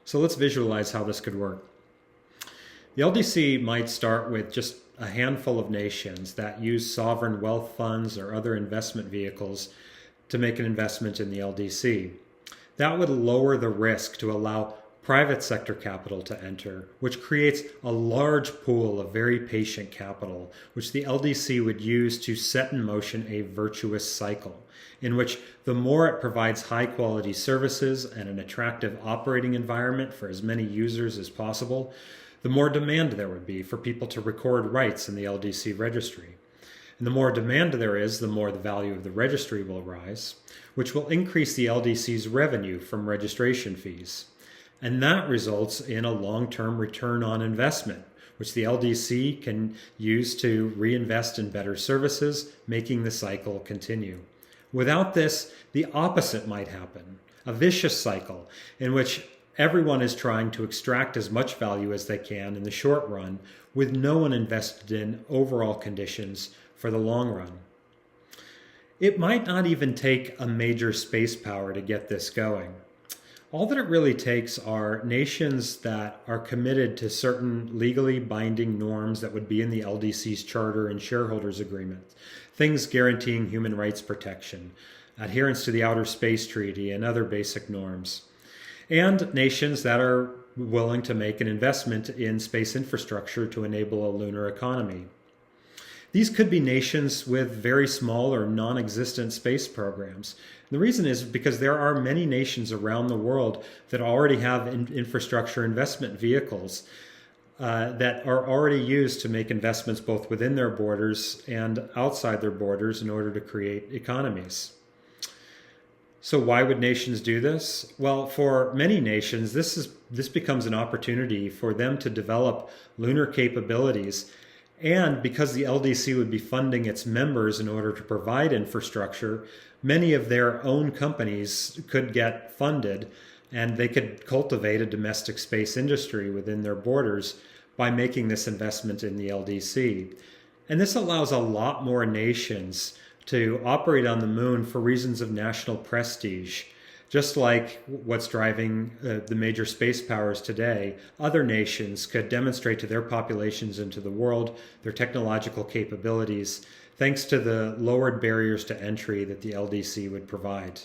So let's visualize how this could work. The LDC might start with just a handful of nations that use sovereign wealth funds or other investment vehicles to make an investment in the LDC. That would lower the risk to allow private sector capital to enter, which creates a large pool of very patient capital, which the LDC would use to set in motion a virtuous cycle, in which the more it provides high quality services and an attractive operating environment for as many users as possible, the more demand there would be for people to record rights in the LDC registry. And the more demand there is, the more the value of the registry will rise, which will increase the LDC's revenue from registration fees. And that results in a long-term return on investment, which the LDC can use to reinvest in better services, making the cycle continue. Without this, the opposite might happen, a vicious cycle in which everyone is trying to extract as much value as they can in the short run, with no one invested in overall conditions for the long run. It might not even take a major space power to get this going. All that it really takes are nations that are committed to certain legally binding norms that would be in the LDC's charter and shareholders agreement. Things guaranteeing human rights protection, adherence to the Outer Space Treaty, and other basic norms. And nations that are willing to make an investment in space infrastructure to enable a lunar economy. These could be nations with very small or non-existent space programs. The reason is because there are many nations around the world that already have infrastructure investment vehicles that are already used to make investments both within their borders and outside their borders in order to create economies. So why would nations do this? Well, for many nations, this becomes an opportunity for them to develop lunar capabilities. And because the LDC would be funding its members in order to provide infrastructure, many of their own companies could get funded and they could cultivate a domestic space industry within their borders by making this investment in the LDC. And this allows a lot more nations to operate on the moon for reasons of national prestige. Just like what's driving the major space powers today, other nations could demonstrate to their populations and to the world their technological capabilities thanks to the lowered barriers to entry that the LDC would provide.